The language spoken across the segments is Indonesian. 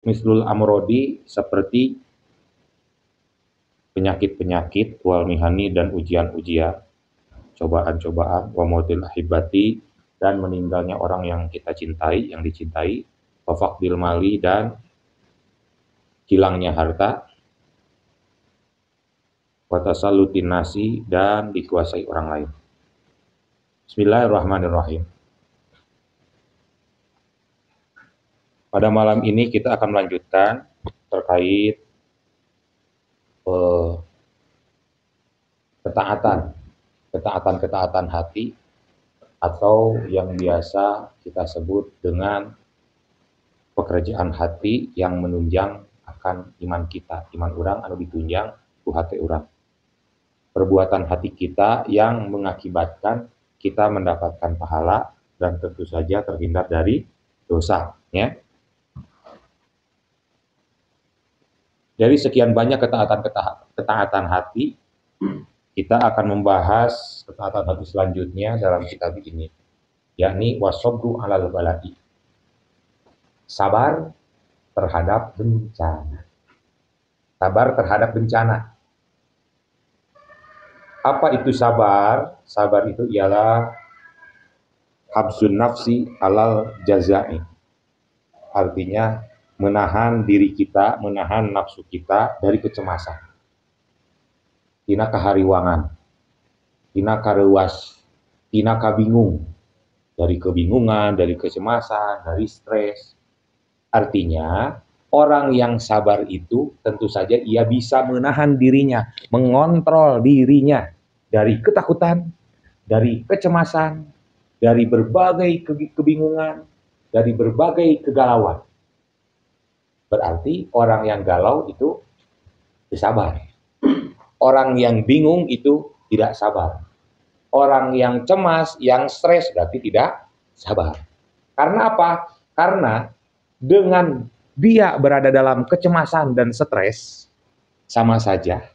mislul amrodi, seperti penyakit-penyakit, wal mihani, dan ujian-ujian, cobaan-cobaan, wa mautil ahibati, dan meninggalnya orang yang kita cintai, yang dicintai, wa faqdil mali, dan hilangnya harta, wa tasallutin nasi, dan dikuasai orang lain. Bismillahirrahmanirrahim. Pada malam ini kita akan melanjutkan terkait ketaatan hati, atau yang biasa kita sebut dengan pekerjaan hati yang menunjang akan iman kita, iman orang anu ditunjang ku hati orang. Perbuatan hati kita yang mengakibatkan kita mendapatkan pahala dan tentu saja terhindar dari dosa, ya. Dari sekian banyak ketaatan hati, kita akan membahas ketaatan hati selanjutnya dalam kitab ini, yakni wasobru alal baladi, sabar terhadap bencana. Sabar terhadap bencana. Apa itu sabar? Sabar itu ialah habsun nafsi alal jazai. Artinya menahan diri kita, menahan nafsu kita dari kecemasan, tina kahariwangan, tina karewas, tina kabingung, dari kebingungan, dari kecemasan, dari stres. Artinya orang yang sabar itu tentu saja ia bisa menahan dirinya, mengontrol dirinya dari ketakutan, dari kecemasan, dari berbagai kebingungan, dari berbagai kegalauan. Berarti orang yang galau itu sabar. Orang yang bingung itu tidak sabar. Orang yang cemas, yang stres berarti tidak sabar. Karena apa? Karena dengan dia berada dalam kecemasan dan stres, sama saja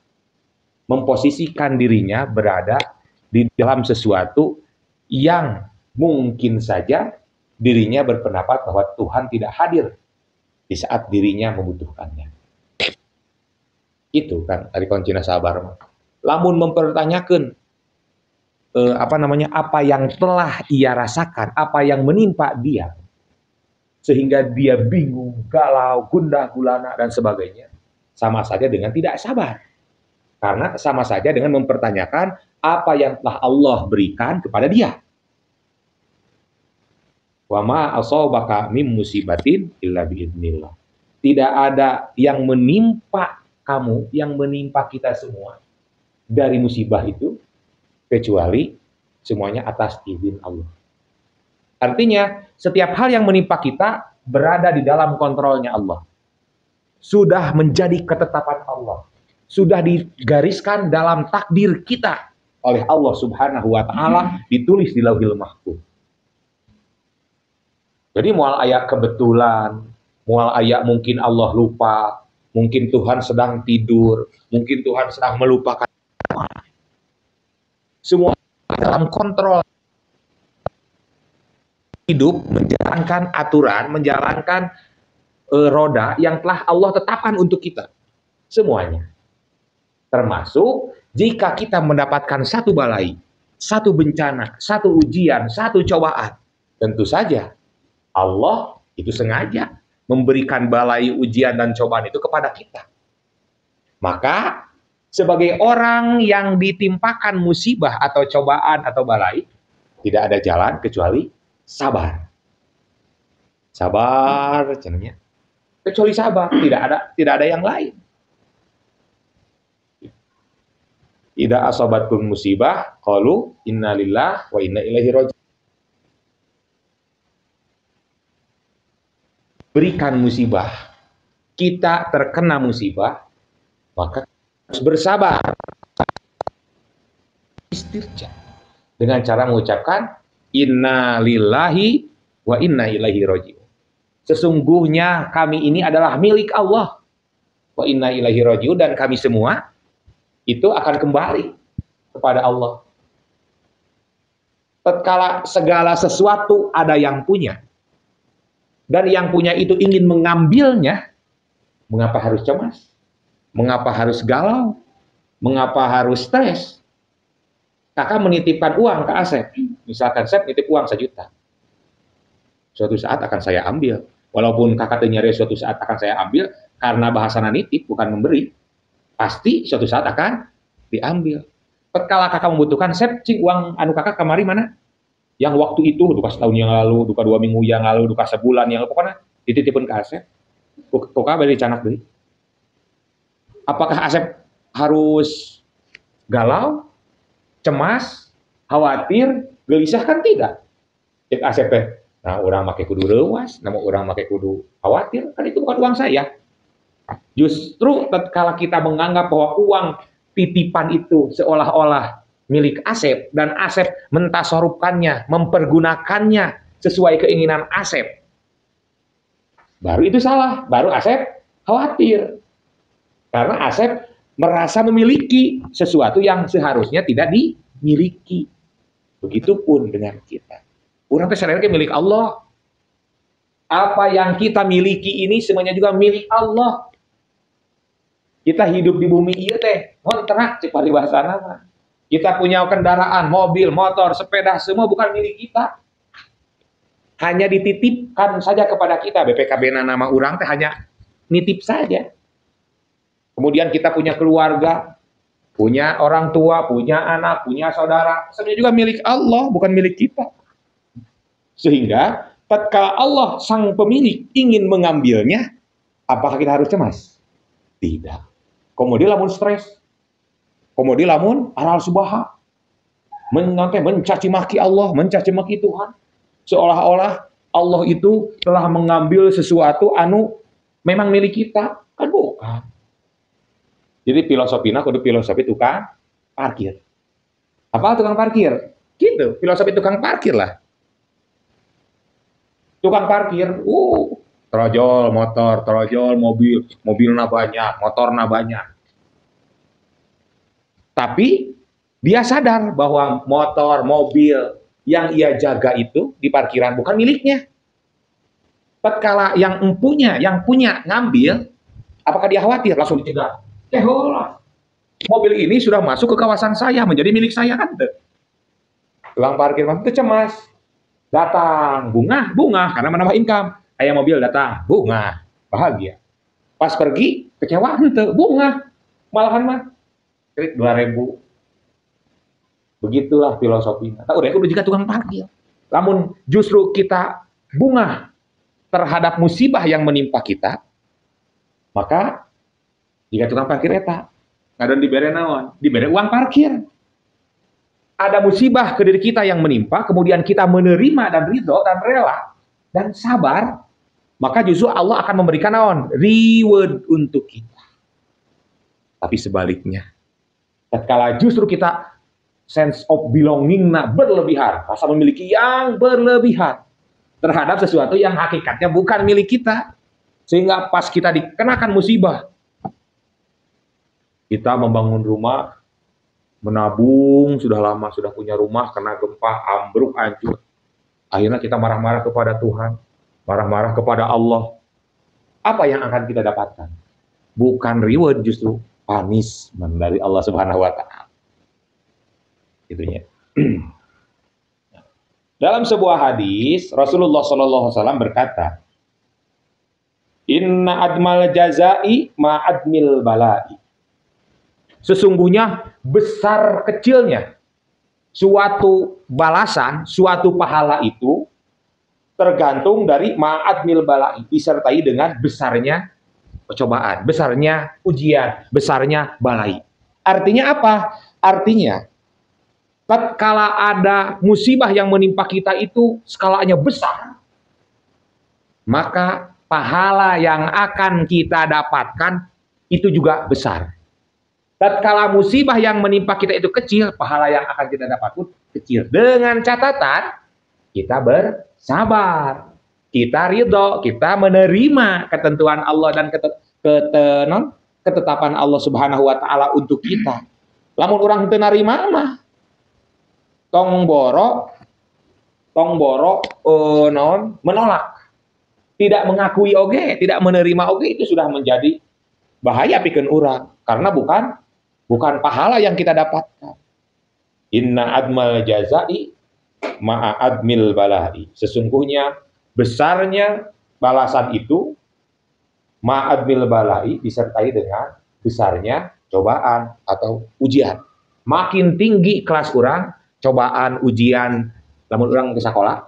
memposisikan dirinya berada di dalam sesuatu yang mungkin saja dirinya berpendapat bahwa Tuhan tidak hadir di saat dirinya membutuhkannya. Itu kan dari kuncinya sabar. Lamun mempertanyakan apa yang telah ia rasakan, apa yang menimpa dia, sehingga dia bingung, galau, gundah gulana dan sebagainya, sama saja dengan tidak sabar. Karena sama saja dengan mempertanyakan apa yang telah Allah berikan kepada dia. Wa ma asabaka mim musibatin illa biidznillah. Tidak ada yang menimpa kamu, yang menimpa kita semua dari musibah itu kecuali semuanya atas izin Allah. Artinya setiap hal yang menimpa kita berada di dalam kontrolnya Allah. Sudah menjadi ketetapan Allah. Sudah digariskan dalam takdir kita oleh Allah Subhanahu wa taala, ditulis di Lauhil Mahfuz. Jadi mual aya kebetulan, mual aya mungkin Allah lupa, mungkin Tuhan sedang tidur, mungkin Tuhan sedang melupakan. Semua dalam kontrol. Hidup menjalankan aturan, menjalankan roda yang telah Allah tetapkan untuk kita. Semuanya. Termasuk jika kita mendapatkan satu balai, satu bencana, satu ujian, satu cobaan. Tentu saja Allah itu sengaja memberikan balai, ujian, dan cobaan itu kepada kita. Maka sebagai orang yang ditimpakan musibah atau cobaan atau balai, tidak ada jalan kecuali sabar. Sabar, cenanya. Kecuali sabar, tidak ada yang lain. Idza asabatkum musibah qalu innalillahi wa inna ilaihi raji'un. Berikan musibah, kita terkena musibah, maka harus bersabar. Istirja dengan cara mengucapkan innalillahi wa inna ilaihi raji'un. Sesungguhnya kami ini adalah milik Allah. Wa inna ilaihi raji'un, dan kami semua itu akan kembali kepada Allah. Tatkala segala sesuatu ada yang punya, dan yang punya itu ingin mengambilnya, Mengapa harus cemas? Mengapa harus galau? Mengapa harus stres? Kakak menitipkan uang ke Asep. Misalkan Asep nitip uang 1 juta. Suatu saat akan saya ambil. Walaupun kakak nyari suatu saat akan saya ambil, karena bahasa nitip bukan memberi, pasti suatu saat akan diambil. Kalau kakak membutuhkan, Sep, cing uang anu kakak kemari mana? Yang waktu itu, duka setahun yang lalu, duka 2 minggu yang lalu, duka sebulan yang lalu, pokoknya dititipin ke Asep. Pokoknya beli canak beli. Apakah Asep harus galau, cemas, khawatir, gelisah? Kan tidak. Cek Asep teh, nah orang pakai kudu rewas, nama orang pakai kudu khawatir, kan itu bukan uang saya. Justru tatkala kita menganggap bahwa uang titipan itu seolah-olah milik Asep dan Asep mentasorupkannya, mempergunakannya sesuai keinginan Asep, baru itu salah, baru Asep khawatir. Karena Asep merasa memiliki sesuatu yang seharusnya tidak dimiliki. Begitupun dengan kita. Orang kesadaran milik Allah. Apa yang kita miliki ini semuanya juga milik Allah. Kita hidup di bumi iya teh, ngontrak cek bari bahasana mah. Kita punya kendaraan, mobil, motor, sepeda, semua bukan milik kita. Hanya dititipkan saja kepada kita. BPKB nama orang teh hanya nitip saja. Kemudian kita punya keluarga, punya orang tua, punya anak, punya saudara. Semuanya juga milik Allah, bukan milik kita. Sehingga tatkala Allah sang pemilik ingin mengambilnya, apakah kita harus cemas? Tidak. Kemudian lamun stres. Kemudian lamun aral subaha. Mencaci maki Allah, mencaci maki Tuhan. Seolah-olah Allah itu telah mengambil sesuatu anu memang milik kita. Kan bukan. Jadi filosofinya kudu filosofi tukang parkir. Apa tukang parkir? Gitu, filosofi tukang parkir lah. Tukang parkir, trojol motor, trojol mobil, mobilnya banyak, motornya banyak. Tapi dia sadar bahwa motor, mobil yang ia jaga itu di parkiran bukan miliknya. Tatkala yang punya ngambil, apakah dia khawatir? Langsung dicegah. Mobil ini sudah masuk ke kawasan saya, menjadi milik saya kan? Tukang parkir itu cemas. Datang, bunga, karena menambah income. Ayah mobil datang, bunga, bahagia. Pas pergi, kecewa, henteu, bunga. Malahan mah, kredit 2.000. Begitulah filosofinya. Tak udah juga tukang parkir. Namun justru kita bunga terhadap musibah yang menimpa kita, maka jika tukang parkir eta ngadon dibere naon? Dibere uang parkir. Ada musibah ke diri kita yang menimpa, kemudian kita menerima dan ridho dan rela dan sabar, maka justru Allah akan memberikan naon? Reward untuk kita. Tapi sebaliknya, tatkala justru kita sense of belonging-na berlebihan, rasa memiliki yang berlebihan terhadap sesuatu yang hakikatnya bukan milik kita, sehingga pas kita dikenakan musibah, kita membangun rumah, menabung, sudah lama, sudah punya rumah, kena gempa, ambruk, hancur. Akhirnya kita marah-marah kepada Tuhan, marah-marah kepada Allah. Apa yang akan kita dapatkan? Bukan reward, justru punishment dari Allah Subhanahu wa Ta'ala. Itunya. Dalam sebuah hadis, Rasulullah SAW berkata, Inna admal jazai ma'admil balai. Sesungguhnya besar kecilnya suatu balasan, suatu pahala itu tergantung dari ma'admil balai, disertai dengan besarnya percobaan, besarnya ujian, besarnya balai. Artinya apa? Artinya tatkala ada musibah yang menimpa kita itu skalanya besar, maka pahala yang akan kita dapatkan itu juga besar. Tatkala musibah yang menimpa kita itu kecil, pahala yang akan kita dapat pun kecil. Dengan catatan kita bersabar, kita ridho, kita menerima ketentuan Allah dan ketetapan Allah Subhanahu wa Ta'ala untuk kita. Lamun orang teu narima mah tong boro menolak. Tidak mengakui oge, tidak menerima oge, itu sudah menjadi bahaya pikeun urang, karena bukan pahala yang kita dapatkan. Inna admal jazai ma'a admil bala'i. Sesungguhnya besarnya balasan itu ma'admil bala'i, disertai dengan besarnya cobaan atau ujian. Makin tinggi kelas orang, cobaan, ujian, lamun orang ke sekolah,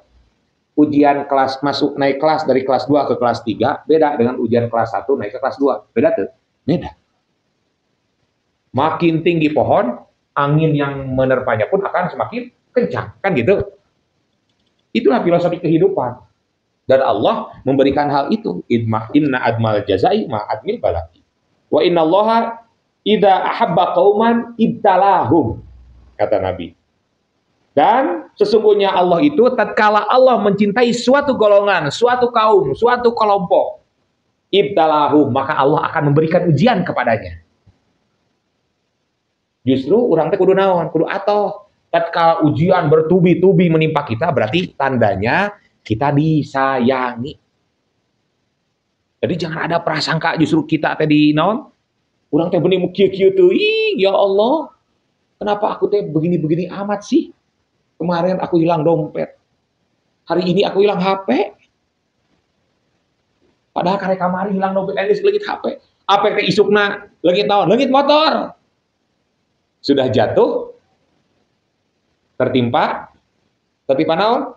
ujian kelas masuk naik kelas dari kelas 2 ke kelas 3 beda dengan ujian kelas 1 naik ke kelas 2. Beda tuh? Beda. Makin tinggi pohon, angin yang menerpanya pun akan semakin kencang, kan gitu. Itulah filosofi kehidupan. Dan Allah memberikan hal itu. Inna admal jazai ma admil balaki. Wa inna allaha idza ahabba qauman ibtalahum, kata Nabi. Dan sesungguhnya Allah itu tatkala Allah mencintai suatu golongan, suatu kaum, suatu kelompok, ibtalahum, maka Allah akan memberikan ujian kepadanya. Justru orang teh kudu naon, kudu atoh. Tatkala ujian bertubi-tubi menimpa kita, berarti tandanya kita disayangi. Jadi jangan ada prasangka justru kita tadi naon, urang teh bening kieu-kieu teuing, ya Allah. Kenapa aku teh begini-begini amat sih? Kemarin aku hilang dompet. Hari ini aku hilang HP. Padahal karek kamari hilang dompet geus leungit HP. Apa teh isukna leungit naon? Leungit motor. Sudah jatuh, tertimpa naon?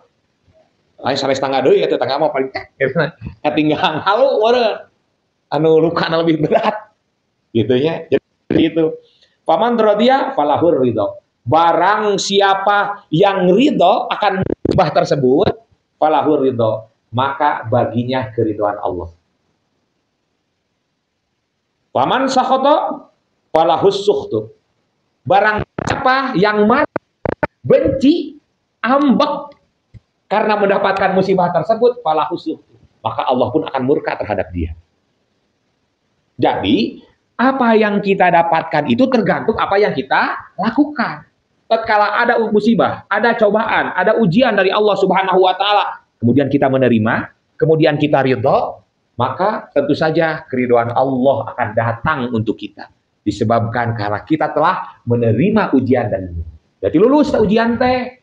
Lain sales tangga deui atuh, tangga mah paling katinggalan halu meureun. Anu lukana lebih berat. Gitu nya. Jadi itu. Faman radiya falahur ridho. Barang siapa yang ridho akan musibah tersebut, falahur ridho, maka baginya keridhaan Allah. Faman sakhata falahus sukhtu. Barang siapa yang benci, ambek karena mendapatkan musibah tersebut, falahus sukhtu, maka Allah pun akan murka terhadap dia. Jadi apa yang kita dapatkan itu tergantung apa yang kita lakukan. Tatkala ada musibah, ada cobaan, ada ujian dari Allah Subhanahu wa taala, kemudian kita menerima, kemudian kita ridho, maka tentu saja keridhaan Allah akan datang untuk kita. Disebabkan karena kita telah menerima ujian dan jadi lulus ujian teh.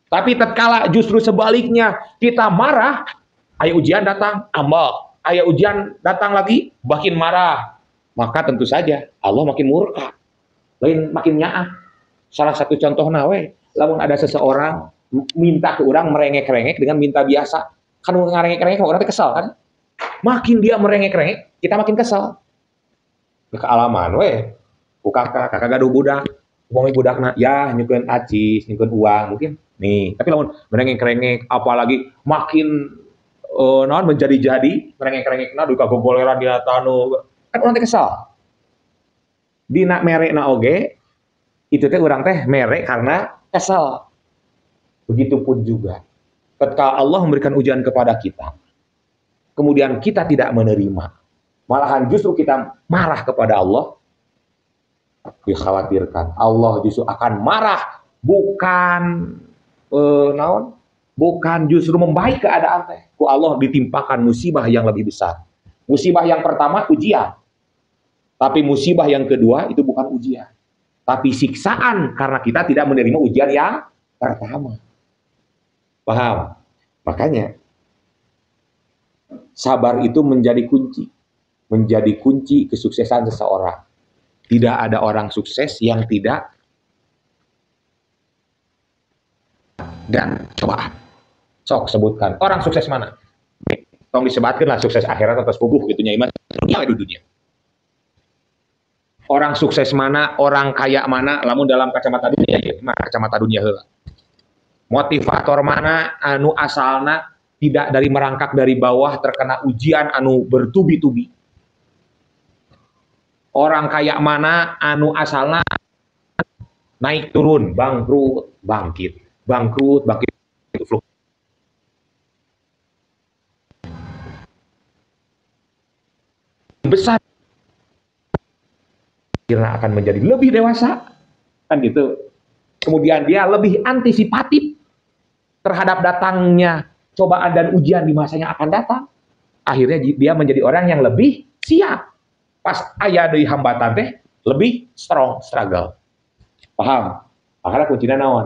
Tapi tatkala justru sebaliknya kita marah, ayo ujian datang, ambek. Ayo ujian datang lagi, makin marah. Maka tentu saja Allah makin murka. Lain makin nyaah. Salah satu contoh nawe, lamun ada seseorang minta ke orang merengek-rengek dengan minta biasa. Kan ngarengek-rengek orang kesal kan? Makin dia merengek-rengek, kita makin kesal. Kealaman we. Kakak gaduh budak. Uang budakna ya nyukeun acis, nyukeun uang mungkin. Nih, tapi lamun merengek-rengek apalagi makin naon menjadi-jadi, merengek-rengekna duka gogoleran di tanu. Kan orang teh kesal. Dina merekna oge, itu teh orang teh merek karena kesal. Begitupun juga ketika Allah memberikan ujian kepada kita, kemudian kita tidak menerima, malahan justru kita marah kepada Allah, dikhawatirkan Allah justru akan marah, bukan bukan justru membaik keadaan teh. Ku Allah ditimpakan musibah yang lebih besar. Musibah yang pertama ujian. Tapi musibah yang kedua itu bukan ujian, tapi siksaan karena kita tidak menerima ujian yang pertama. Paham? Makanya sabar itu menjadi kunci kesuksesan seseorang. Tidak ada orang sukses yang tidak dan cobaan. Sok sebutkan orang sukses mana? Tong disebutkan lah sukses akhirat atas puguh gitunya iman dunia. Orang sukses mana, orang kaya mana, lamun dalam kacamata dunia ya, kacamata dunia heula. Motivator mana anu asalna tidak dari merangkak dari bawah terkena ujian anu bertubi-tubi. Orang kaya mana anu asalna naik turun, bangkrut, bangkit, bangkrut, bangkit. Besar kira akan menjadi lebih dewasa kan gitu. Kemudian dia lebih antisipatif terhadap datangnya cobaan dan ujian di masa yang akan datang. Akhirnya dia menjadi orang yang lebih siap. Pas aya deui hambatan teh lebih struggle. Paham? Makanya kuncinya naon?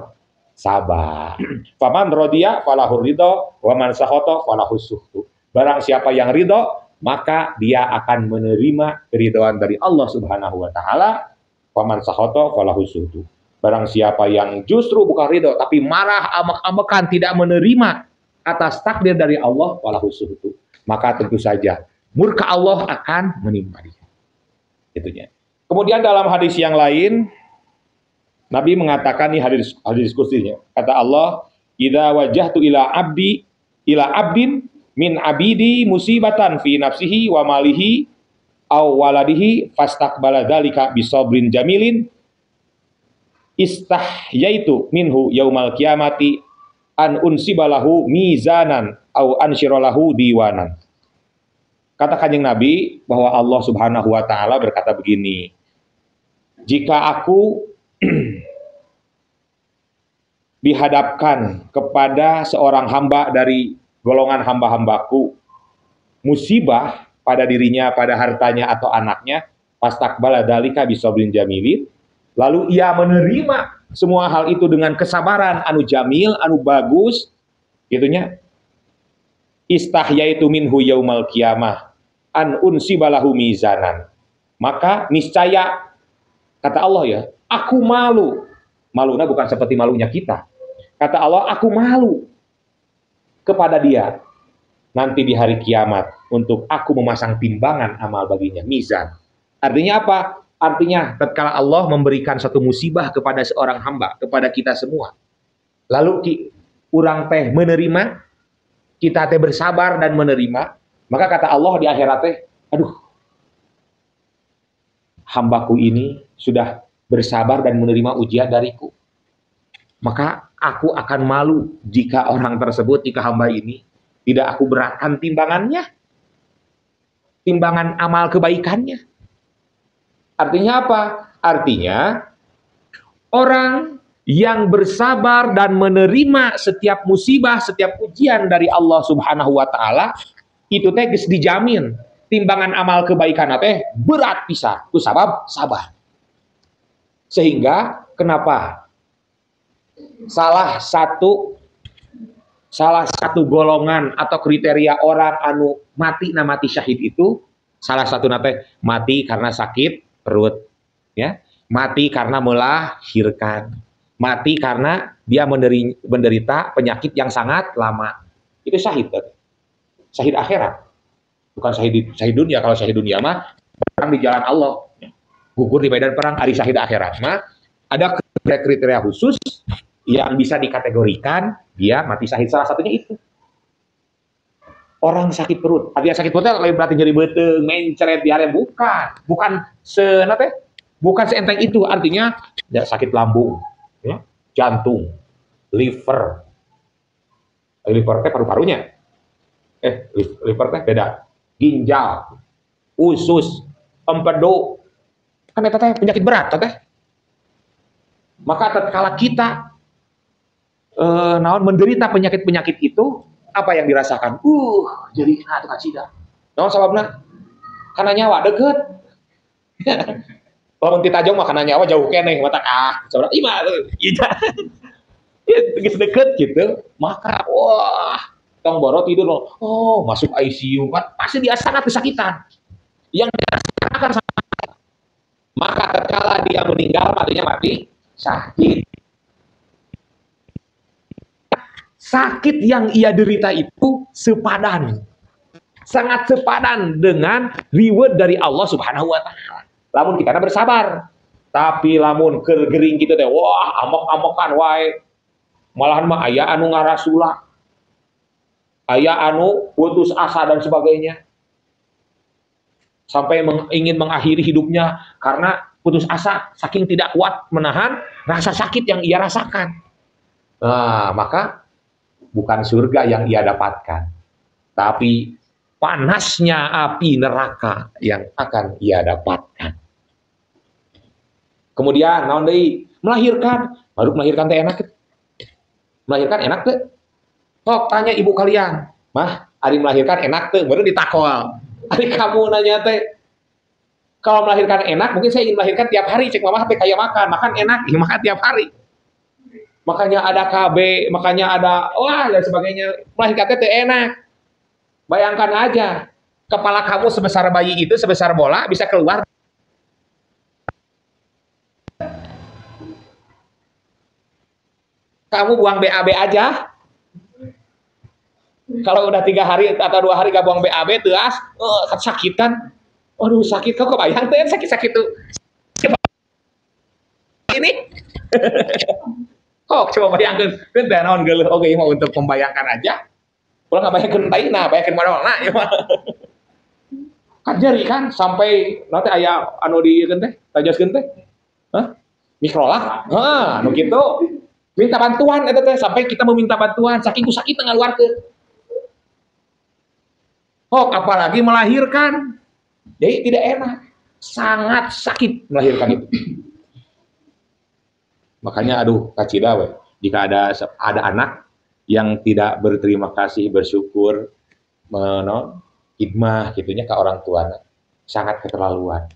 Sabar. Faman rodiya falahu ridho, wa man sakhata falahu sukhtu. Barang siapa yang ridho, maka dia akan menerima keridhaan dari Allah Subhanahu wa taala. Faman sakhata falahu sukhtu. Barang siapa yang justru bukan ridho tapi marah, amek-amekan, tidak menerima atas takdir dari Allah, falahu sukhtu. Maka tentu saja murka Allah akan menimpa dia. Itunya. Kemudian dalam hadis yang lain Nabi mengatakan nih hadis diskusinya. Kata Allah, "Idza wajjahtu ila abdin min abidi musibatan fi nafsihi wa malihi aw waladihi fastaqbala dzalika bisabrin jamilin istahyaitu minhu yaumal qiyamati an unsibalahu mizanan aw ansyiralahu diwanan." Kata Kanjeng Nabi bahwa Allah Subhanahu wa taala berkata begini, jika aku dihadapkan kepada seorang hamba dari golongan hamba-hambaku, musibah pada dirinya, pada hartanya atau anaknya, fastaqbala dzalika bisabrin jamilin, lalu ia menerima semua hal itu dengan kesabaran anu jamil, anu bagus, gitunya. Istahyaitu minhu yaumal qiyamah an unsibalahu mizanan. Maka niscaya kata Allah ya, aku malu. Malunya bukan seperti malunya kita. Kata Allah, aku malu kepada dia nanti di hari kiamat untuk aku memasang timbangan amal baginya, mizan. Artinya apa? Artinya tatkala Allah memberikan satu musibah kepada seorang hamba, kepada kita semua. Lalu urang teh menerima, kita teh bersabar dan menerima, maka kata Allah di akhirat teh, aduh, hambaku ini sudah bersabar dan menerima ujian dariku. Maka aku akan malu jika orang tersebut, jika hamba ini tidak aku beratkan timbangannya, timbangan amal kebaikannya. Artinya apa? Artinya orang yang bersabar dan menerima setiap musibah, setiap ujian dari Allah Subhanahu wa taala, itu teh geus dijamin timbangan amal kebaikan teh berat pisan. Ku sabab sabar. Sehingga kenapa salah satu golongan atau kriteria orang anu mati syahid itu, salah satu nate mati karena sakit perut, ya, mati karena melahirkan, mati karena dia menderita penyakit yang sangat lama. Itu syahid, syahid akhirat, bukan syahid dunia. Kalau syahid dunia mah perang di jalan Allah, gugur di medan perang. Ari syahid akhirat mah ada kriteria khusus yang bisa dikategorikan dia mati syahid. Salah satunya itu orang sakit perut. Artinya sakit perutnya lain berarti nyeri beuteung, mencret, diare, bukan seenteng itu. Artinya ya, sakit lambung, ya, jantung, liver teh paru-parunya, liver teh beda, ginjal, usus, empedu, kan eta teh penyakit berat teh. Maka tatkala kita menderita penyakit itu, apa yang dirasakan? Jadi itu kacida. Naon sababna? Karena nyawa deket. Kalau kita jauh mah karena nyawa jauh keneh, mata saudara ima geus deket gitu. Maka wah, tong boro tidur masuk ICU kan pasti dia sangat kesakitan. Yang dirasakan maka tatkala dia meninggal artinya mati syahid. Sakit yang ia derita itu sangat sepadan dengan reward dari Allah Subhanahu wa taala. Lamun kita bersabar. Tapi lamun gering gitu teh, wah, amok-amokan wae. Malahan mah aya anu ngarasula. Aya anu putus asa dan sebagainya. Sampai ingin mengakhiri hidupnya karena putus asa, saking tidak kuat menahan rasa sakit yang ia rasakan. Nah, maka bukan surga yang ia dapatkan, tapi panasnya api neraka yang akan ia dapatkan. Kemudian naon deui? Melahirkan. Baru melahirkan teh enak. Melahirkan enak teh. Oh, tanya ibu kalian, mah, ari melahirkan enak tuh, baru ditakol. Ari kamu nanya teh, kalau melahirkan enak, mungkin saya ingin melahirkan tiap hari, cek mama teh kayak makan enak, ya makan tiap hari. Makanya ada KB, makanya ada wah dan sebagainya. Melahirkan teh enak. Bayangkan aja, kepala kamu sebesar bayi itu, sebesar bola, bisa keluar. Kamu buang BAB aja. Kalau udah 3 hari atau 2 hari gak buang BAB, teas, sakitan. Aduh sakit, kok kebayang tuh sakit-sakit tuh. Ini. Oh, coba bayangkan, kan naon geuleuh oge mau untuk membayangkan aja. Kalau nggak bayangkan taina, bayangkan mana ya mah. Kan jari kan sampai nanti aya anu di teh, tajoskeun teh. Hah? Mikrolah. Anu gitu. Minta bantuan eta teh sampai kita meminta bantuan saking ku sakit ngaluarkeun. Oh, apalagi melahirkan. Jadi tidak enak. Sangat sakit melahirkan itu. Makanya aduh kacida we. Jika ada anak yang tidak berterima kasih, bersyukur, hikmah gitunya ke orang tua, sangat keterlaluan.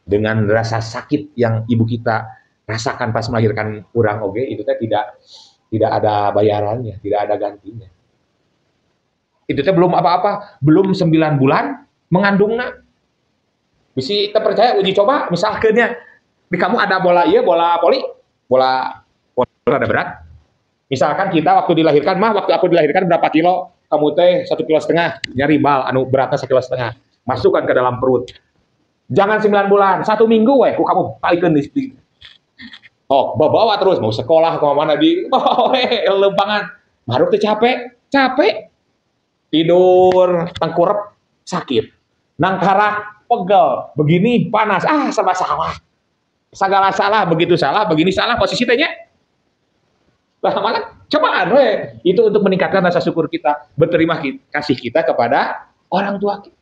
Dengan rasa sakit yang ibu kita rasakan pas melahirkan kurang oge, itu teh tidak ada bayarannya, tidak ada gantinya. Itu teh belum apa-apa, belum 9 bulan mengandungna. Bisa kita percaya uji coba misalkan ya, di kamu ada bola bola poli, bola ada berat. Misalkan kita waktu dilahirkan, waktu aku dilahirkan berapa kilo? Kamu teh 1,5 kilo, nyari bal, anu beratnya 1,5 kilo, masukkan ke dalam perut. Jangan 9 bulan, 1 minggu weh, kamu palikeun di. Oh, bawa terus, mau sekolah, ke mana di, lempangan. Baru tuh capek. Tidur, tengkurap, sakit. Nangkarak, pegel, begini, panas, serba salah. Segala salah, begitu salah, begini salah, posisi tehnya. Mana cobaan we. Itu untuk meningkatkan rasa syukur kita, berterima kasih kita kepada orang tua kita.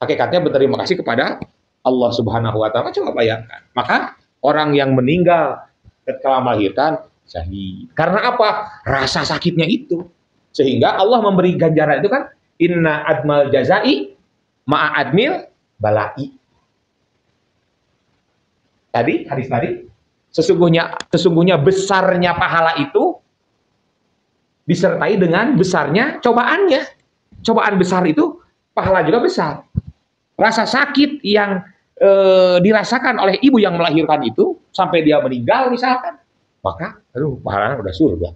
Hakikatnya berterima kasih kepada Allah Subhanahu wa taala. Coba bayangkan. Maka orang yang meninggal ketika melahirkan syahid. Karena apa? Rasa sakitnya itu. Sehingga Allah memberi ganjaran itu kan, inna admal jazai ma'a admil balai. Tadi hadis tadi sesungguhnya besarnya pahala itu disertai dengan besarnya cobaannya. Cobaan besar itu pahala juga besar. Rasa sakit yang dirasakan oleh ibu yang melahirkan itu sampai dia meninggal misalkan, maka pahalanya udah surga.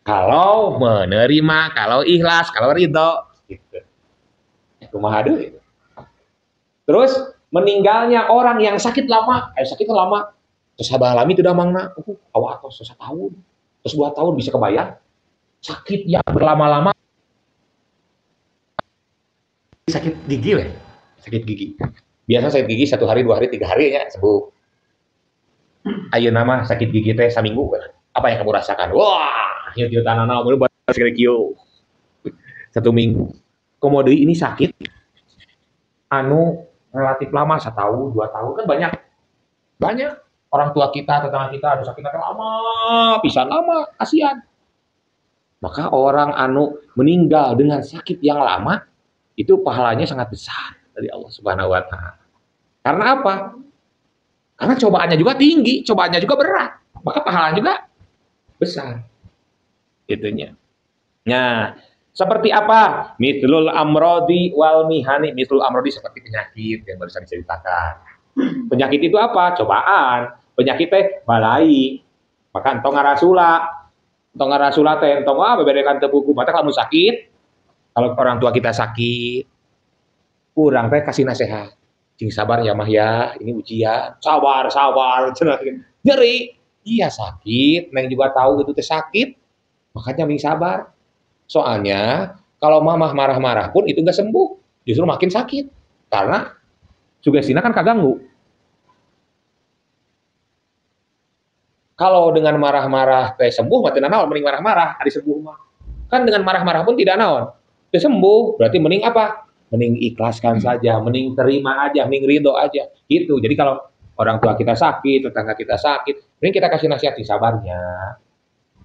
Kalau menerima, kalau ikhlas, kalau ridho, gitu. Kumaha deui. Terus meninggalnya orang yang sakit lama, terus alami itu damangna, awak atos 1 tahun, terus 2 tahun bisa kebayang, sakit yang berlama-lama, sakit gigi weh, sakit gigi. Biasa sakit gigi 1 hari, 2 hari, 3 hari ya sembuh. Ayeuna mah sakit gigi teh saminggu kan. Apa yang kamu rasakan? Wah, hiu tanana baru sekali kieu. 1 minggu. Kemudian ini sakit anu relatif lama, 1 tahun, 2 tahun kan banyak orang tua kita, tetangga kita ada sakitnya lama, pisan lama, kasihan. Maka orang anu meninggal dengan sakit yang lama itu pahalanya sangat besar dari Allah Subhanahu wa taala. Karena apa? Karena cobaannya juga tinggi, cobaannya juga berat, maka pahalanya juga besar. Itunya. Nah, seperti apa? Mithlul amrodi wal mihani. Mithlul amrodi seperti penyakit yang baru saya diceritakan. Penyakit itu apa? Cobaan. Penyakit teh balai. Maka entong ngarasula teh entong beberekan teu buku. Mata kamu sakit, kalau orang tua kita sakit, kurang teh kasih nasihat. Cing sabar ya mah ya, ini ujian. Sabar. Nyeri. Iya sakit, neng juga tahu itu teh sakit. Makanya ming sabar. Soalnya kalau mamah marah-marah pun itu nggak sembuh, justru makin sakit. Karena sugestinya kan kaganggu. Kalau dengan marah-marah teh sembuh, mati naon mending marah-marah, ada sembuh mah. Kan dengan marah-marah pun tidak naon. Teh sembuh, berarti mending apa? Mending ikhlaskan saja, mending terima aja, mending ridho aja. Gitu. Jadi kalau orang tua kita sakit, tetangga kita sakit, mending kita kasih nasihat sabarnya.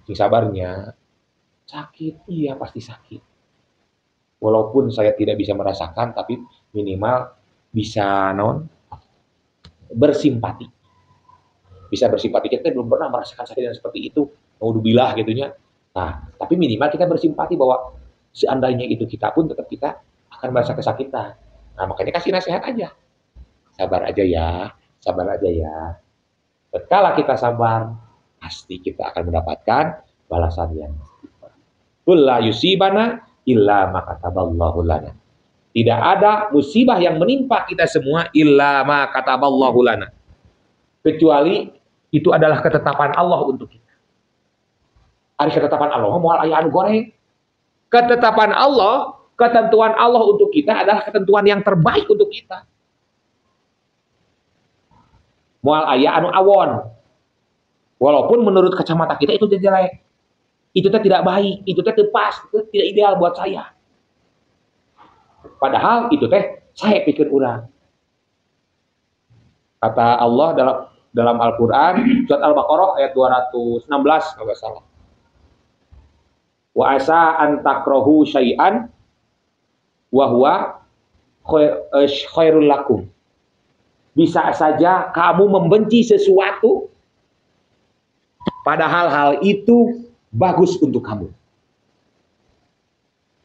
Sing sabarnya sakit, iya pasti sakit. Walaupun saya tidak bisa merasakan, tapi minimal bisa bersimpati. Bisa bersimpati. Kita belum pernah merasakan sakit yang seperti itu. Naudzubillah gitunya. Nah, tapi minimal kita bersimpati bahwa seandainya itu kita pun tetap kita akan merasa kesakitan. Nah, makanya kasih nasihat aja. Sabar aja ya, sabar aja ya. Tatkala kita sabar, pasti kita akan mendapatkan balasan yang istighfar. Qul la yusibana illa ma kataballahu lana. Tidak ada musibah yang menimpa kita semua illa ma kataballahu lana. Kecuali itu adalah ketetapan Allah untuk kita. Ada ketetapan Allah, moal aya anu goreng. Ketetapan Allah, ketentuan Allah untuk kita adalah ketentuan yang terbaik untuk kita. Moal aya anu awon. Walaupun menurut kacamata kita itu jelek. Itu tidak baik, itu teh pas, itu tidak ideal buat saya. Padahal itu teh saya pikir urang. Kata Allah dalam Al-Qur'an surat Al-Baqarah ayat 216 kalau enggak salah. Wa asa an takrahu syai'an wa huwa khairul lakum. Bisa saja kamu membenci sesuatu padahal hal itu bagus untuk kamu.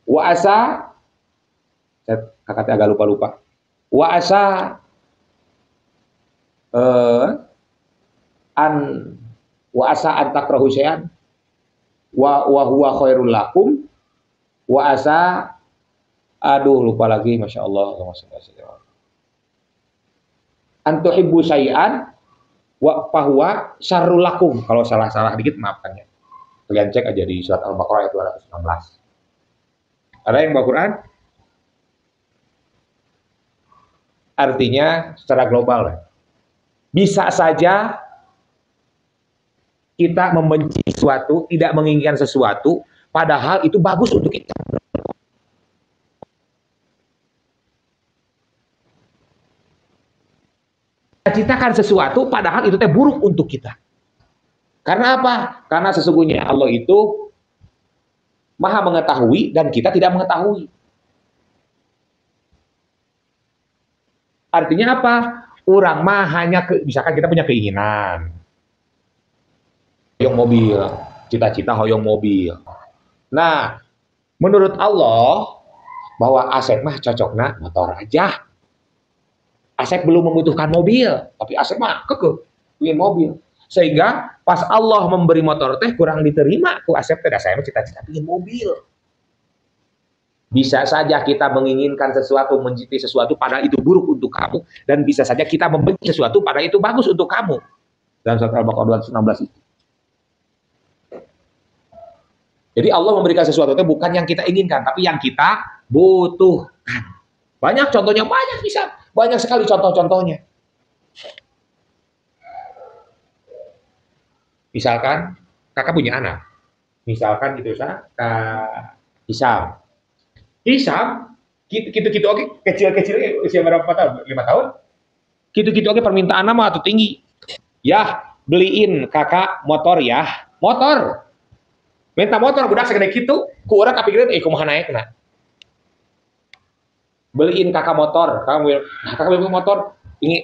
Wa asa, kakaknya agak lupa. Wa asa an takrahu syai'an wa huwa khairul lakum wa asa, aduh lupa lagi, masya Allah, antuhibbu syai'an wa fahuwa syarrul lakum. Kalau salah dikit maafkan ya. Kalian cek aja di surat Al-Baqarah ayat 216. Ada yang bawa Quran? Artinya secara global bisa saja kita membenci sesuatu, tidak menginginkan sesuatu, padahal itu bagus untuk kita. Citakan sesuatu padahal itu teh buruk untuk kita. Karena apa? Karena sesungguhnya Allah itu Maha mengetahui dan kita tidak mengetahui. Artinya apa? Orang mah hanya misalkan kita punya keinginan hoyong mobil, cita-cita hoyong mobil. Nah, menurut Allah bahwa Asep mah cocoknya motor aja. Asep belum membutuhkan mobil, tapi Asep mah kekeh ingin mobil. Sehingga pas Allah memberi motor teh kurang diterima ku Asep teh, saya mah cita-cita ingin mobil. Bisa saja kita menginginkan sesuatu, mencintai sesuatu padahal itu buruk untuk kamu, dan bisa saja kita membenci sesuatu padahal itu bagus untuk kamu. Dalam surat Al-Baqarah 216 itu. Jadi Allah memberikan sesuatu itu bukan yang kita inginkan, tapi yang kita butuhkan. Banyak contohnya, banyak sekali contoh-contohnya. Misalkan kakak punya anak, misalkan gitu Hisam, gitu oke, kecil usia berapa tahun? 5 tahun. Gitu oke, permintaan nama atau tinggi. Ya, beliin kakak motor ya, motor. Minta motor budak segede gitu, ku urang kapikiran kumaha naekna. Beliin kakak motor, kakak beli motor, ini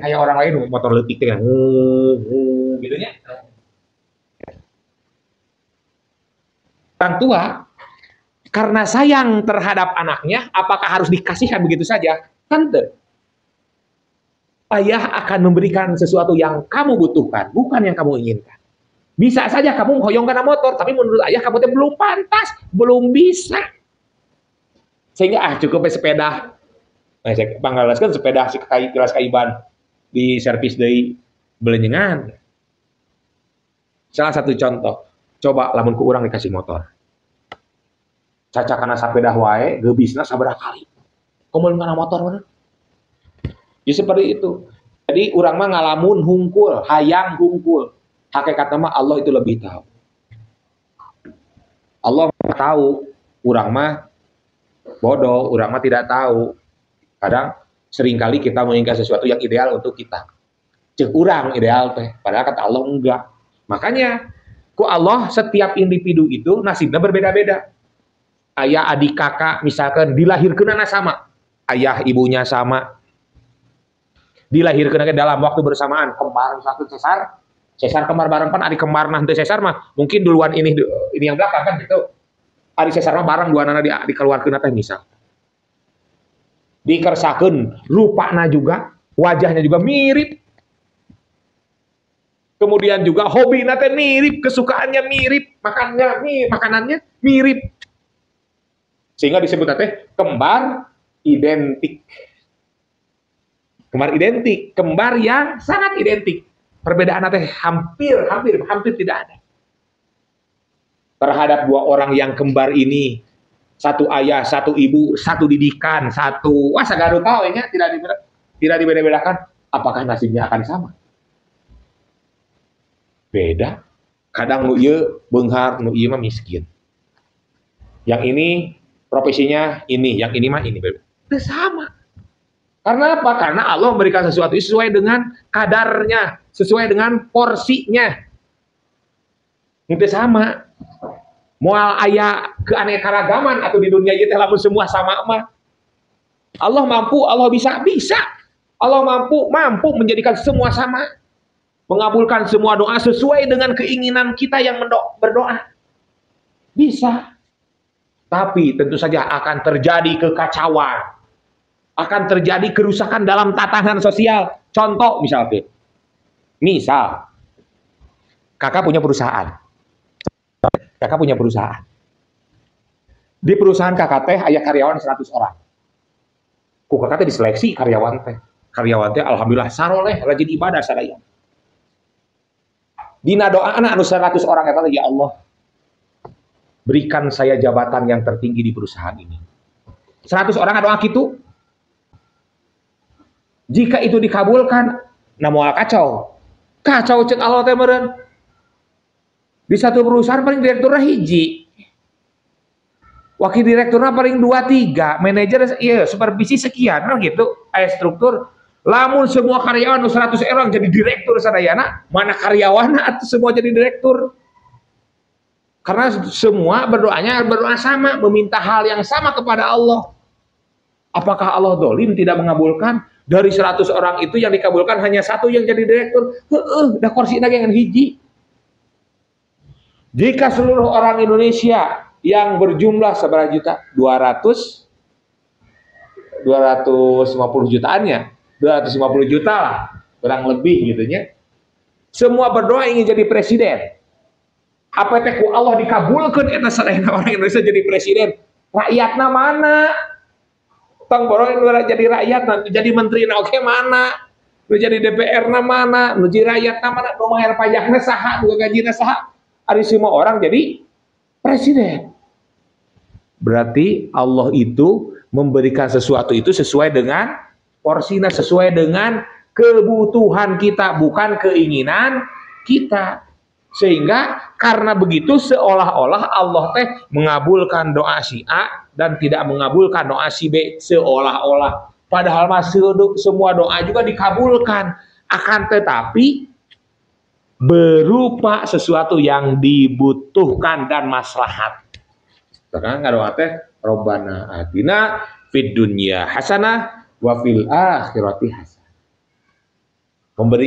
kayak orang lain motor leutik teh gitu nya. Orang tua karena sayang terhadap anaknya, apakah harus dikasihkan begitu saja? Tentu. Ayah akan memberikan sesuatu yang kamu butuhkan, bukan yang kamu inginkan. Bisa saja kamu hoyong karena motor, tapi menurut ayah kamu belum pantas, belum bisa. Sehingga cukup sepeda. Nah, saya panggalaskan sepeda si kelas kaiban di servis dari belenyengan. Salah satu contoh, coba lamun ku urang dikasih motor. Caca kana sepeda wae, gebisna sabaraha kali. Komun kana motor mana? Ya seperti itu. Jadi urang mah ngalamun hungkul, hayang hungkul. Hakikatnya mah Allah itu lebih tahu. Allah tahu, urang mah bodoh, urang mah tidak tahu. Kadang seringkali kita menginginkan sesuatu yang ideal untuk kita. Cek urang ideal teh, padahal kata Allah enggak. Makanya Ku Allah setiap individu itu nasibnya berbeda-beda. Ayah, adik, kakak misalkan dilahirkeunana sama. Ayah ibunya sama. Dilahirkeun dalam waktu bersamaan, kembar satu cesar. Cesar kembar bareng pan adik kembar nah teu cesar mah mungkin duluan ini yang belakang kan gitu. Adik cesar mah bareng dua anak dikeluarkeun teh misal. Dikersakeun rupana juga, wajahnya juga mirip. Kemudian juga hobi nate mirip, kesukaannya mirip, makanannya mirip. Sehingga disebut nate kembar identik. Kembar identik, kembar yang sangat identik. Perbedaan nate hampir tidak ada. Terhadap dua orang yang kembar ini, satu ayah, satu ibu, satu didikan, satu sagadu tahu ya, tidak dibeda-bedakan, apakah nasibnya akan sama? Beda. Kadang nu ieu beunghar, nu ieu mah miskin. Yang ini profesinya ini, yang ini mah ini. Itu sama. Karena apa? Karena Allah memberikan sesuatu sesuai dengan kadarnya, sesuai dengan porsinya. Itu sama. Moal aya keanekaragaman atau di dunia ieu teh lamun semua sama mah. Allah mampu, Allah bisa. Allah mampu menjadikan semua sama. Mengabulkan semua doa sesuai dengan keinginan kita yang berdoa. Bisa. Tapi tentu saja akan terjadi kekacauan. Akan terjadi kerusakan dalam tatanan sosial. Contoh misalnya. Misal. Kakak punya perusahaan. Di perusahaan kakak teh aya karyawan 100 orang. Ku kakak teh diseleksi karyawan teh. Karyawan teh alhamdulillah saroleh rajin ibadah sadaya. Dina doa anak anu 100 orang eta ya Allah. Berikan saya jabatan yang tertinggi di perusahaan ini. 100 orang doa kitu. Jika itu dikabulkan, namoal kacau. Kacau cek Allah teh meureun. Di satu perusahaan paling direkturna hiji. Wakil direkturna paling 2-3, manajer supervisi sekian kan gitu. Aya struktur. Lamun semua karyawan 100 orang jadi direktur sadayana, mana karyawanna atuh semua jadi direktur. Karena semua berdoa sama, meminta hal yang sama kepada Allah. Apakah Allah dolim tidak mengabulkan? Dari 100 orang itu yang dikabulkan hanya satu yang jadi direktur. Dah kursi lagi yang hiji. Jika seluruh orang Indonesia yang berjumlah seberapa juta? 250 jutaannya. 250 juta lah. Kurang lebih gitu ya. Semua berdoa ingin jadi presiden. Apa teh ku Allah dikabulkan eta sadayana orang Indonesia jadi presiden. Rakyatna mana? Tong borong jadi rakyat, nanti jadi menteri oke mana? Nu jadi DPR na mana? Nu jadi rakyat na mana? Nu mayar pajakna saha? Nu gajina saha? Ari semua orang jadi presiden. Berarti Allah itu memberikan sesuatu itu sesuai dengan porsinya, sesuai dengan kebutuhan kita, bukan keinginan kita. Sehingga karena begitu seolah-olah Allah teh mengabulkan doa si A dan tidak mengabulkan doa si B, seolah-olah. Padahal semua doa juga dikabulkan, akan tetapi berupa sesuatu yang dibutuhkan dan maslahat. Sekarang doa teh Robbana atina fid dunya hasanah wa fil akhirati hasanah.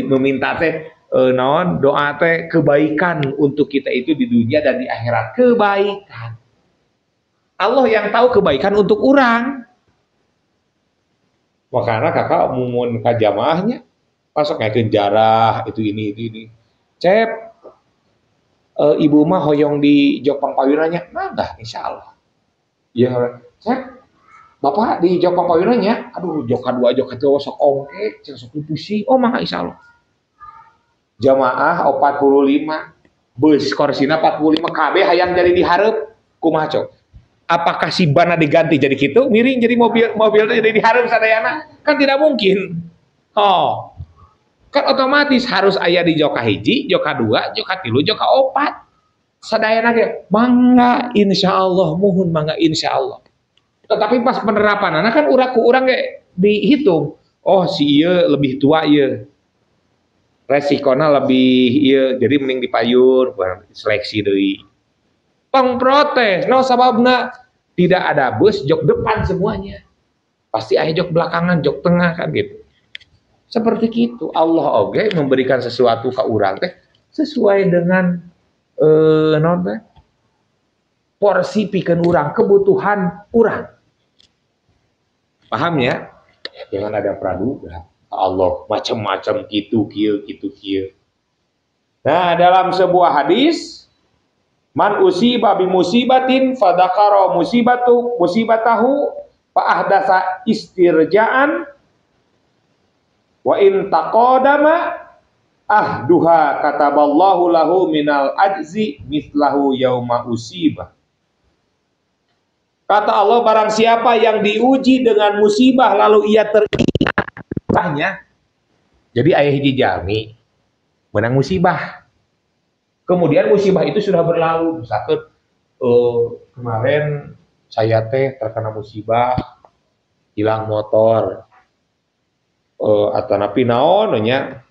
Meminta teh doa teh kebaikan untuk kita itu di dunia dan di akhirat. Kebaikan. Allah yang tahu kebaikan untuk orang. Makanya kakak mumun ka jamaahnya masuk ngakeun jarah itu ini. Cep ibu mah hoyong di Jokpang Pawiranya. Nah, insyaallah. Ya, cep Bapak di Jokpang Pawiranya. Aduh, joka 2 joka 3 sok ongke, sok pusing. Oh, mah insyaallah. Jamaah 45 bus korsina 45 KB hayang jadi dihareup kumaha cok? Apakah si bana diganti jadi gitu miring jadi mobil jadi dihareup sadayana? Kan tidak mungkin. Oh, kan otomatis harus aya di joka hiji, joka 2, joka 3, joka 4 sadayana ge mangga insyaallah, muhun mangga insyaallah. Tetapi pas penerapan kan urang ge dihitung. Oh si ieu lebih tua ieu. Resikona lebih iya, jadi mending dipayur, seleksi deui. Tong protes, no sababna tidak ada bus jok depan semuanya. Pasti aya jok belakangan, jok tengah kan gitu. Seperti itu Allah oge memberikan sesuatu ke urang teh sesuai dengan porsi pikeun urang, kebutuhan urang. Paham ya? Jangan ada praduga. Allah macam-macam gitu kieu. Nah, dalam sebuah hadis, man usiba bi musibatin fadzakara musibatahu fa ahdasa istirja'an wa in taqadama ahduha kataballahu lahu minal ajzi mislahu yauma usibah. Kata Allah, barang siapa yang diuji dengan musibah lalu ia teringat musibahnya. Jadi aya hiji jalmi menang musibah. Kemudian musibah itu sudah berlalu. Misalkan kemarin saya terkena musibah, hilang motor, atau napi naon nya.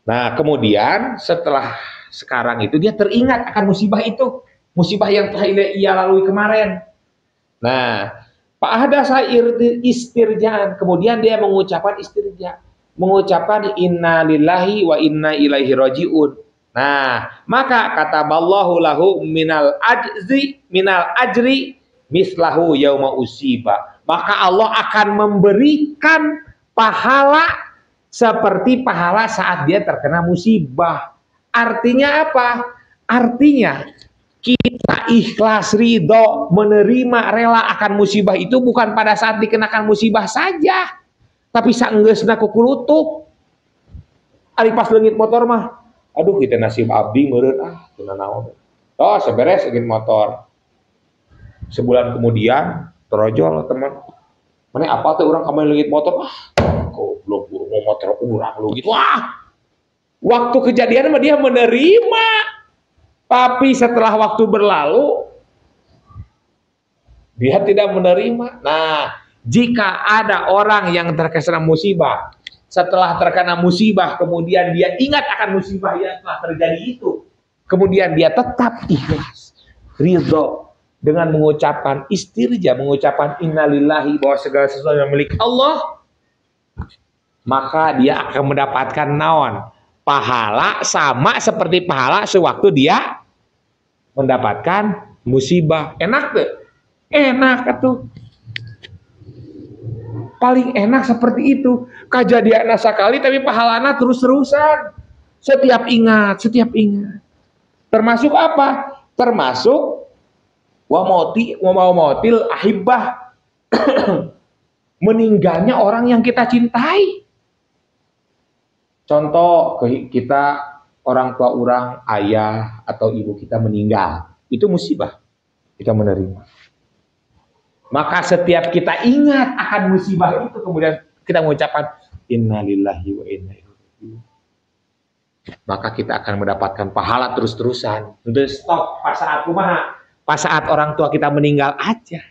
Nah, kemudian setelah sekarang itu dia teringat akan musibah itu. Musibah yang telah ia lalui kemarin. Nah, Pak Hadasa istirjaan. Kemudian dia mengucapkan istirja. Mengucapkan inna lillahi wa inna ilaihi rajiun. Nah, maka kataballahu lahu minal ajri mislahu yauma usiba. Maka Allah akan memberikan pahala seperti pahala saat dia terkena musibah. Artinya apa? Artinya kita ikhlas, ridho, menerima, rela akan musibah itu bukan pada saat dikenakan musibah saja, tapi saenggeusna kukulutuk. Ari pas leungit motor mah, aduh kita nasib abdi meureun teu naon. Oh, seberes leungit motor. Sebulan kemudian terojol teman. Mana apa tuh orang kamari leungit motor? Goblok mau motor urang lu gitu. Waktu kejadian mah dia menerima. Tapi setelah waktu berlalu, dia tidak menerima. Nah, jika ada orang yang terkena musibah, setelah terkena musibah, kemudian dia ingat akan musibah yang telah terjadi itu, kemudian dia tetap ikhlas, ridho, dengan mengucapkan istirja, mengucapkan innalillahi, bahwa segala sesuatu yang milik Allah, maka dia akan mendapatkan naon? Pahala sama seperti pahala sewaktu dia mendapatkan musibah. Enak tuh? Enak tuh. Paling enak seperti itu. Kejadian sekali tapi pahalana terus-terusan. Setiap ingat. Termasuk apa? Termasuk wa mautil ahibbah. Meninggalnya orang yang kita cintai. Contoh kita orang tua orang, ayah atau ibu kita meninggal, itu musibah, kita menerima. Maka setiap kita ingat akan musibah itu, kemudian kita mengucapkan innalillahi wa inna ilaihi raji'un, maka kita akan mendapatkan pahala terus-terusan. Udah stop pas saat kumaha? Pas saat orang tua kita meninggal aja,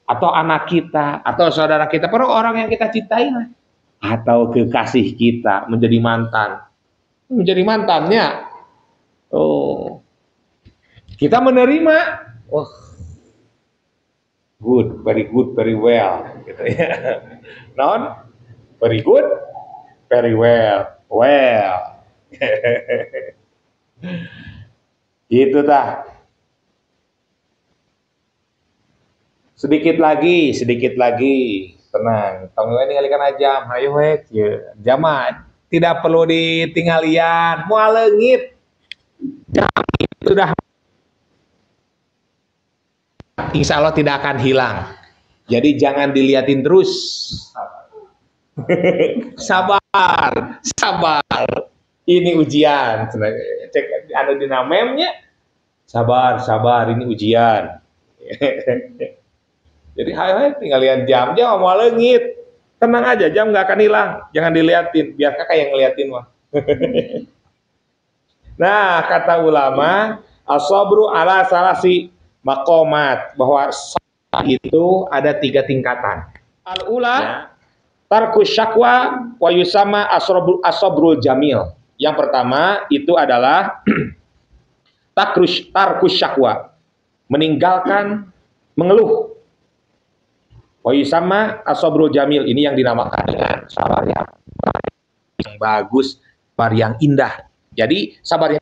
atau anak kita, atau saudara kita, para orang yang kita cintai, atau kekasih kita menjadi mantannya, kita menerima, good, very well, gitu ya. Non, very good, very well. Gitu tah. Sedikit lagi, tenang. Tong we ningalikeun ajam, hayu we, jama tidak perlu ditinggalian, moal leungit. Jam sudah, insya Allah tidak akan hilang. Jadi jangan diliatin terus. Sabar. Ini ujian. Cek ada di namanya. Sabar, ini ujian. Jadi hai tinggalian jam mau leungit. Tenang aja, jam nggak akan hilang. Jangan diliatin, biar kakak yang ngeliatin mah. Nah, kata ulama, as-sabru ala salasi maqamat, bahwa sabar itu ada 3 tingkatan. Al-ula, Tarkus syakwa wa yusama asobrul jamil. Yang pertama itu adalah tarkus syakwa, meninggalkan mengeluh. Wa yusama asobrul jamil, ini yang dinamakan dengan sabar yang bagus, sabar yang indah. Jadi sabar yang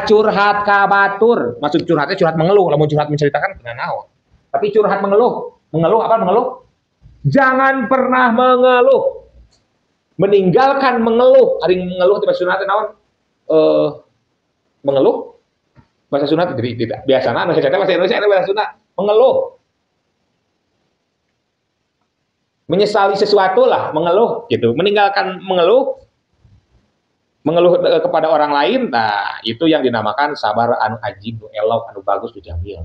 curhat kabatur, maksud curhatnya curhat mengeluh, lamun curhat menceritakan kena naon. Tapi curhat mengeluh apa mengeluh? Jangan pernah mengeluh. Meninggalkan mengeluh. Hari mengeluh itu bahasa Sunda naon? Mengeluh. Bahasa Sunda tidak. Biasanya bahasa Indonesia ada bahasa Sunda. Mengeluh. Menyesali sesuatu lah, mengeluh gitu. Meninggalkan mengeluh kepada orang lain, nah itu yang dinamakan sabar anu ajib, elok, anu bagus, jamil.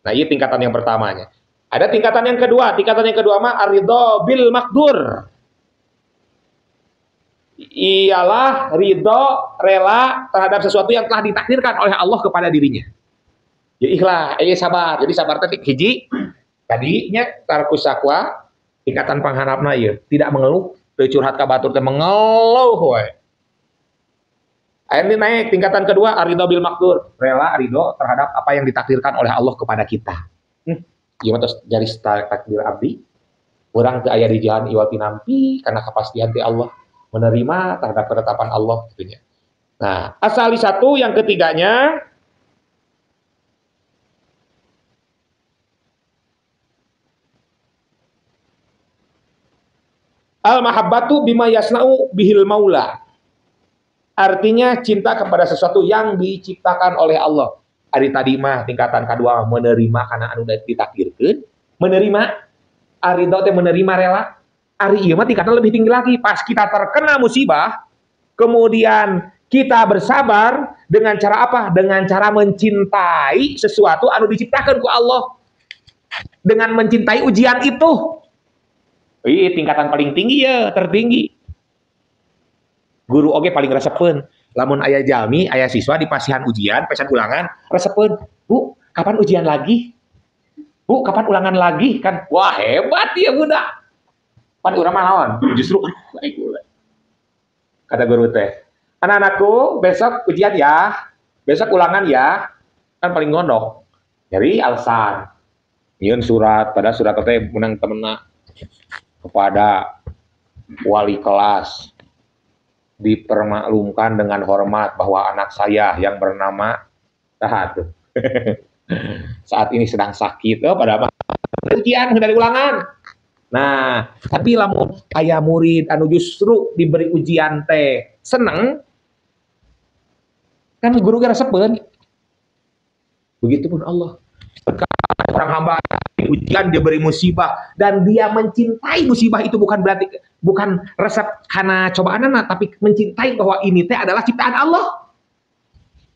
Nah, ini tingkatan yang pertamanya. Ada tingkatan yang kedua. Tingkatan yang kedua mah aridho bil makdur. Ialah ridho, rela terhadap sesuatu yang telah ditakdirkan oleh Allah kepada dirinya. Ya ikhlas, sabar. Jadi sabar tadi hiji tadinya tarkus syakwa, tingkatan pangharapna ieu, tidak mengeluh, teu curhat ka batur teh mengeluh we. Akhirnya naik tingkatan kedua, aridho bil makdur, rela ridho terhadap apa yang ditakdirkan oleh Allah kepada kita. Gimana terus garis takdir abdi? Orang ke aya di jalan iwal tinampi karena kepastian ti Allah, menerima terhadap ketetapan Allah gitu. Nah, asal satu yang ketiganya al mahabbatu bima yasna'u bihil maula. Artinya cinta kepada sesuatu yang diciptakan oleh Allah. Ari tadi mah tingkatan kedua menerima karena anu ditakdirkeun, menerima aridho teh menerima rela. Ari ieu mah tingkatan lebih tinggi lagi. Pas kita terkena musibah, kemudian kita bersabar dengan cara apa? Dengan cara mencintai sesuatu anu diciptakan ku Allah. Dengan mencintai ujian itu. Ini tingkatan paling tinggi ya, tertinggi. Guru oge paling resepeun. Lamun aya jalmi, aya siswa di pasihan ujian, pasihan ulangan, resepeun. Bu, kapan ujian lagi? Bu, kapan ulangan lagi? Kan, wah hebat ya budak. Pan urang mah naon? Justru, kata guru teh. Anak-anakku, besok ujian ya. Besok ulangan ya. Kan paling gondok. Jadi alasan. Nyieun surat, pada surat teh menang temenna kepada wali kelas. Dipermaklumkan dengan hormat bahwa anak saya yang bernama saat ini sedang sakit, pada ujian dari ulangan. Nah, tapi lamun aya murid anu justru diberi ujian teh seneng, kan guru ge resepeun. Begitupun Allah. Orang hamba ujian dia beri musibah dan dia mencintai musibah itu bukan berarti bukan resep karena cobaanana, tapi mencintai bahwa ini teh adalah ciptaan Allah.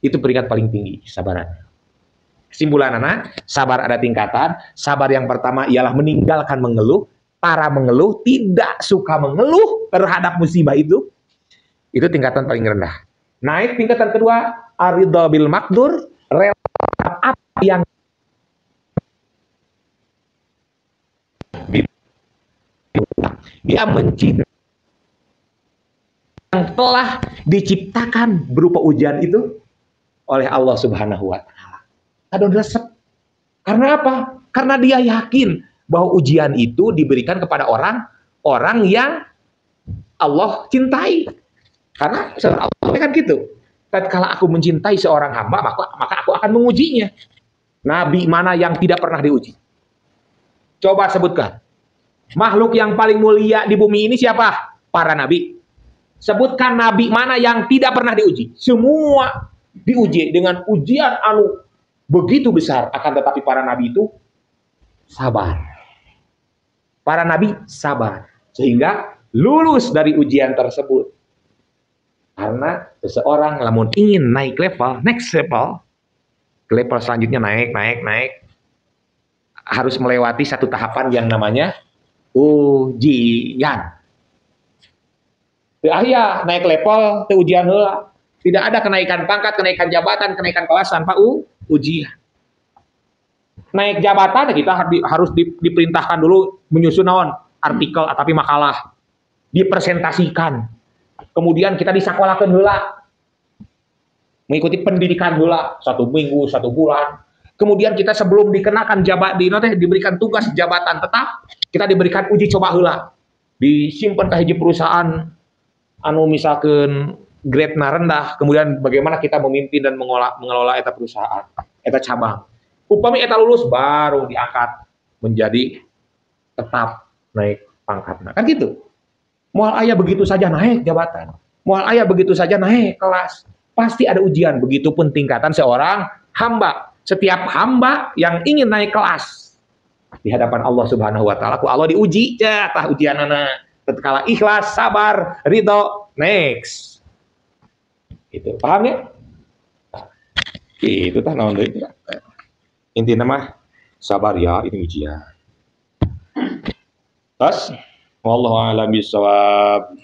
Itu peringkat paling tinggi sabaran. Kesimpulan anak, sabar ada tingkatan. Sabar yang pertama ialah meninggalkan mengeluh. Para mengeluh, tidak suka mengeluh terhadap musibah itu. Itu tingkatan paling rendah. Naik tingkatan kedua, aridho bil makdur, rela apa yang dia mencintai yang telah diciptakan berupa ujian itu oleh Allah Subhanahu wa taala. Adon resep. Karena apa? Karena dia yakin bahwa ujian itu diberikan kepada orang yang Allah cintai. Karena Allah kan gitu. Tatkala aku mencintai seorang hamba, maka aku akan mengujinya. Nabi mana yang tidak pernah diuji? Coba sebutkan. Makhluk yang paling mulia di bumi ini siapa? Para nabi. Sebutkan nabi mana yang tidak pernah diuji. Semua diuji dengan ujian anu begitu besar. Akan tetapi para nabi itu sabar. Para nabi sabar. Sehingga lulus dari ujian tersebut. Karena seseorang lamun ingin naik level, next level, ke level selanjutnya naik, harus melewati satu tahapan yang namanya ujian. Aya naik level teu ujian heula. Tidak ada kenaikan pangkat, kenaikan jabatan, kenaikan kelas tanpa ujian. naik jabatan kita harus diperintahkan dulu menyusun artikel tapi makalah, dipresentasikan. Kemudian kita disakolahkeun heula. Mengikuti pendidikan heula 1 minggu, 1 bulan. Kemudian kita sebelum dikenakan diberikan tugas jabatan tetap, kita diberikan uji coba heula. Disimpan ke hiji perusahaan anu misalkan grade-na rendah, kemudian bagaimana kita memimpin dan mengelola eta perusahaan, eta cabang. Upami eta lulus baru diangkat menjadi tetap naik pangkatna. Kan gitu. Moal aya begitu saja naik jabatan. Moal aya begitu saja naik kelas. Pasti ada ujian, begitupun tingkatan seorang hamba. Setiap hamba yang ingin naik kelas di hadapan Allah Subhanahu wa taala, ku Allah diuji tah ujianana. Tatkala ikhlas, sabar, ridho, next. Itu paham ya? Itu tah naon deui. Intinya mah sabar ya, ini ujian. Terus wallahu a'lam bishawab.